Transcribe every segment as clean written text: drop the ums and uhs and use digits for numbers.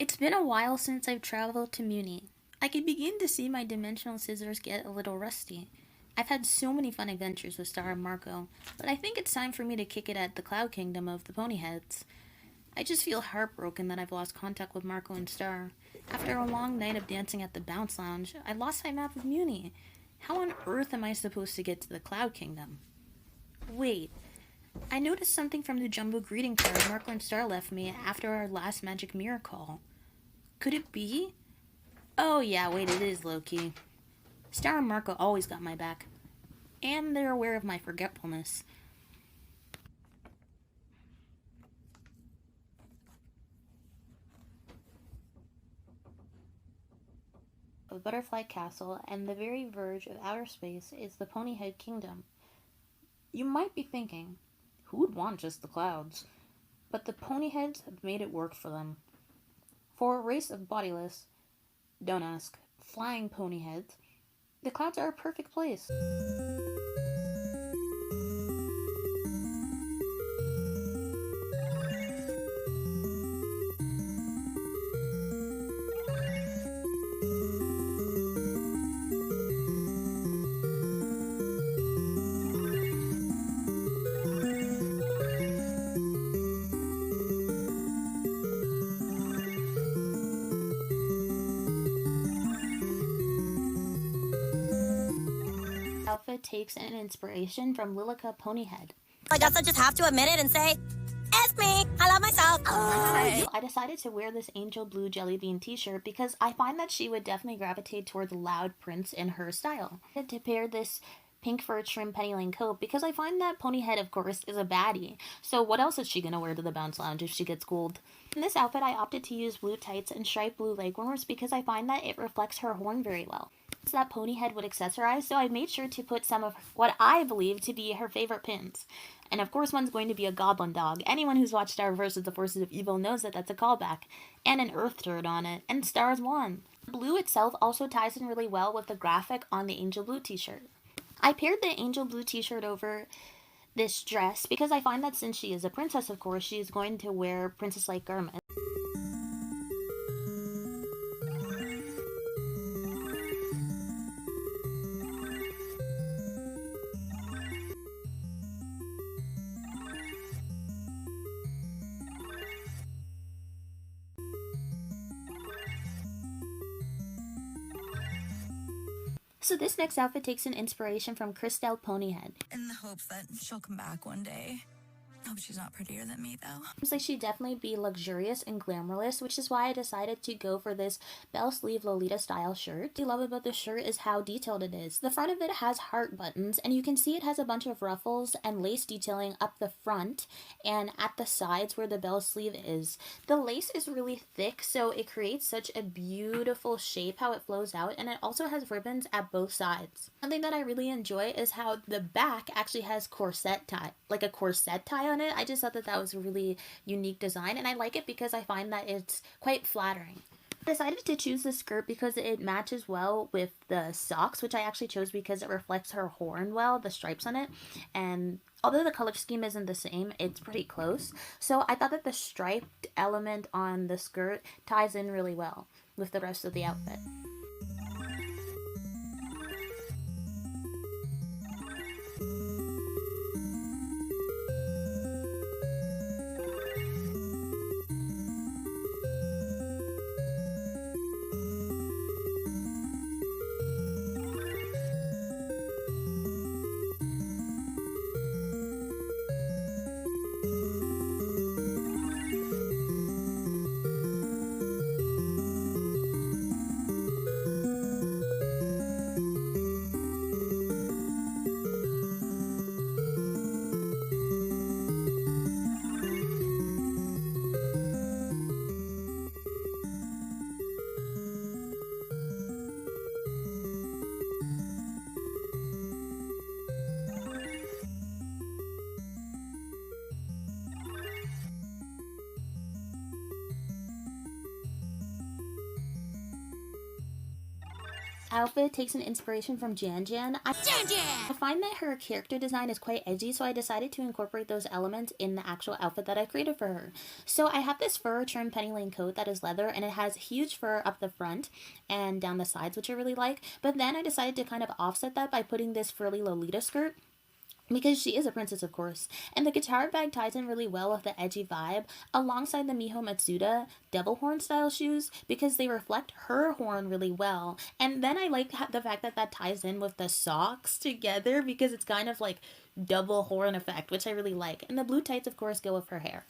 It's been a while since I've traveled to Muni. I can begin to see my dimensional scissors get a little rusty. I've had so many fun adventures with Star and Marco, but I think it's time for me to kick it at the Cloud Kingdom of the Ponyheads. I just feel heartbroken that I've lost contact with Marco and Star. After a long night of dancing at the Bounce Lounge, I lost my map of Muni. How on earth am I supposed to get to the Cloud Kingdom? Wait, I noticed something from the jumbo greeting card Marco and Star left me after our last magic mirror call. Could it be? Oh yeah, wait, it is Loki. Star and Marco always got my back. And they're aware of my forgetfulness. Of Butterfly Castle and the very verge of outer space is the Ponyhead Kingdom. You might be thinking, who would want just the clouds? But the Ponyheads have made it work for them. For a race of bodiless, don't ask, flying ponyheads, the clouds are a perfect place. Outfit takes an inspiration from Lilica Pony Head. I guess I just have to admit it and say, it's me. I love myself. I decided to wear this angel blue jelly bean t-shirt because I find that she would definitely gravitate towards loud prints in her style. I had to pair this pink fur trim penny lane coat because I find that Ponyhead, of course, is a baddie. So what else is she gonna wear to the Bounce Lounge if she gets schooled? In this outfit, I opted to use blue tights and striped blue leg warmers because I find that it reflects her horn very well. So that Ponyhead would accessorize, so I made sure to put some of what I believe to be her favorite pins. And of course one's going to be a goblin dog. Anyone who's watched Star vs. the Forces of Evil knows that that's a callback. And an earth turret on it, and Star's won. Blue itself also ties in really well with the graphic on the Angel Blue t-shirt. I paired the Angel Blue t-shirt over this dress because I find that since she is a princess, of course, she is going to wear princess-like garments. So this next outfit takes an inspiration from Christelle Ponyhead. In the hopes that she'll come back one day. Hope she's not prettier than me, though. Seems like she'd definitely be luxurious and glamorous, which is why I decided to go for this bell sleeve Lolita style shirt. What I love about the shirt is how detailed it is. The front of it has heart buttons, and you can see it has a bunch of ruffles and lace detailing up the front and at the sides where the bell sleeve is. The lace is really thick, so it creates such a beautiful shape how it flows out, and it also has ribbons at both sides. Something that I really enjoy is how the back actually has corset tie, like a corset tie on it. I just thought that that was a really unique design, and I like it because I find that it's quite flattering. I decided to choose the skirt because it matches well with the socks, which I actually chose because it reflects her horn well, the stripes on it, and although the color scheme isn't the same, it's pretty close. So I thought that the striped element on the skirt ties in really well with the rest of the outfit. outfit takes an inspiration from Jan. I find that her character design is quite edgy, so I decided to incorporate those elements in the actual outfit that I created for her. So I have this fur trim penny lane coat that is leather, and it has huge fur up the front and down the sides, which I really like. But then I decided to kind of offset that by putting this frilly Lolita skirt, because she is a princess, of course. And the guitar bag ties in really well with the edgy vibe, alongside the Miho Matsuda devil horn style shoes, because they reflect her horn really well. And then I like the fact that that ties in with the socks together, because it's kind of like double horn effect, which I really like. And the blue tights, of course, go with her hair.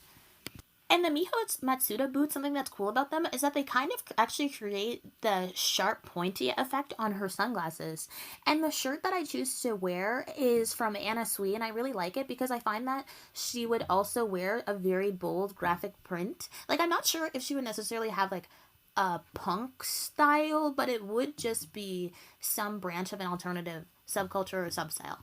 And the Miho Matsuda boots, something that's cool about them is that they kind of actually create the sharp pointy effect on her sunglasses. And the shirt that I choose to wear is from Anna Sui, and I really like it because I find that she would also wear a very bold graphic print. Like, I'm not sure if she would necessarily have like a punk style, but it would just be some branch of an alternative subculture or substyle.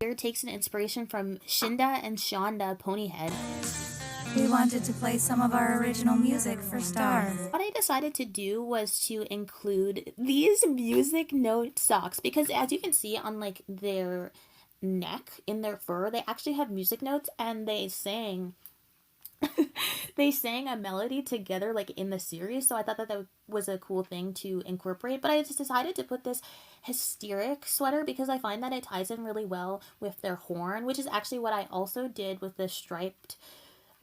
Here takes an inspiration from Shinda and Shonda Pony Head. We wanted to play some of our original music for Star. What I decided to do was to include these music note socks, because as you can see on like their neck in their fur, they actually have music notes, and they sang they sang a melody together like in the series. So I thought that that was a cool thing to incorporate. But I just decided to put this hysteric sweater because I find that it ties in really well with their horn, which is actually what I also did with the striped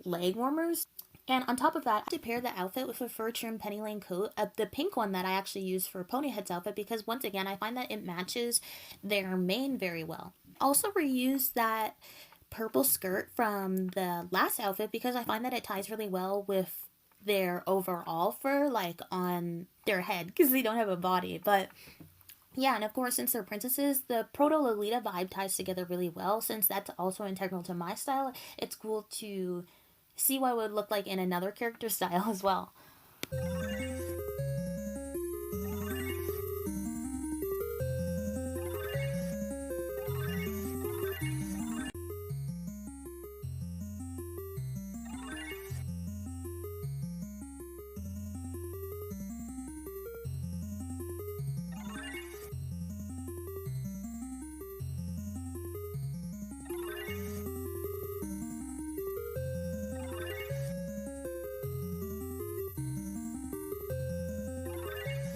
leg warmers. And on top of that, to pair the outfit with a fur trim penny lane coat, the pink one that I actually used for Ponyhead's outfit, because once again I find that it matches their mane very well. Also reused that purple skirt from the last outfit because I find that it ties really well with their overall fur, like on their head, because they don't have a body. But yeah, and of course, since they're princesses, the proto-Lolita vibe ties together really well. Since that's also integral to my style, it's cool to see what it would look like in another character's style as well.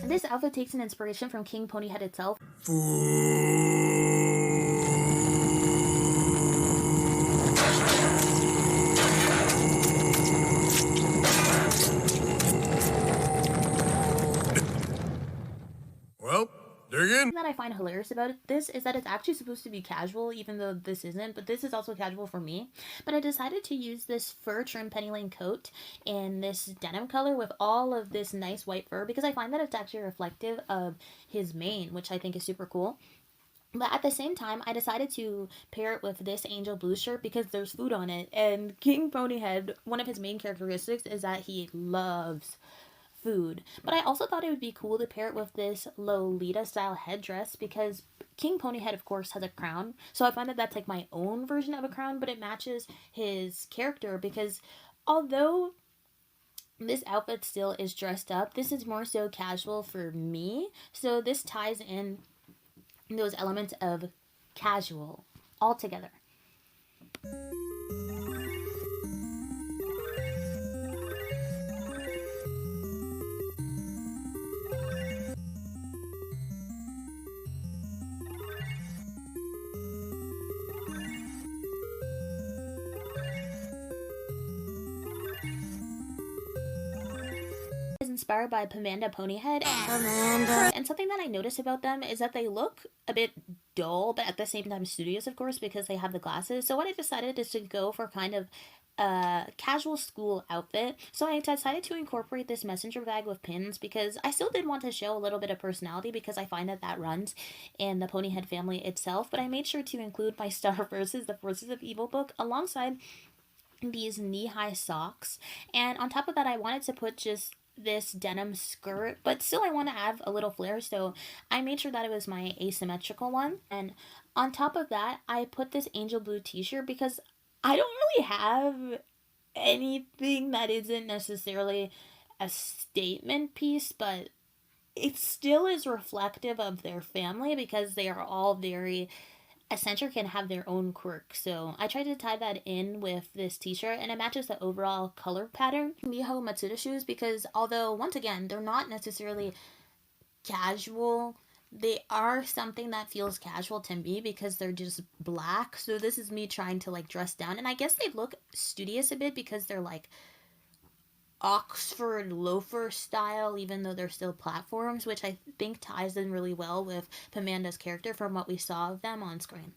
This outfit takes an inspiration from King Pony Head itself. Well, dig in. That I find hilarious about this is that it's actually supposed to be casual, even though this isn't, but this is also casual for me. But I decided to use this fur trim penny lane coat in this denim color with all of this nice white fur because I find that it's actually reflective of his mane, which I think is super cool. But at the same time, I decided to pair it with this angel blue shirt because there's food on it. And King Ponyhead, one of his main characteristics is that he loves food. But I also thought it would be cool to pair it with this Lolita style headdress because King Ponyhead, of course, has a crown. So I find that that's like my own version of a crown, but it matches his character because although this outfit still is dressed up, this is more so casual for me. So this ties in those elements of casual all together. Inspired by Panda Pony Head. And something that I noticed about them is that they look a bit dull, but at the same time studious, of course, because they have the glasses. So what I decided is to go for kind of a casual school outfit, so I decided to incorporate this messenger bag with pins because I still did want to show a little bit of personality because I find that that runs in the Ponyhead family itself, but I made sure to include my Star Verses, the Forces of Evil book, alongside these knee-high socks, and on top of that I wanted to put just this denim skirt, but still I want to add a little flair, so I made sure that it was my asymmetrical one. And on top of that I put this angel blue t-shirt because I don't really have anything that isn't necessarily a statement piece, but it still is reflective of their family because they are all very eccentric and have their own quirks. So I tried to tie that in with this t-shirt and it matches the overall color pattern. Miho Matsuda shoes, because although once again they're not necessarily casual, they are something that feels casual to me because they're just black. So this is me trying to like dress down, and I guess they look studious a bit because they're like Oxford loafer style, even though they're still platforms, which I think ties in really well with Pamanda's character from what we saw of them on screen.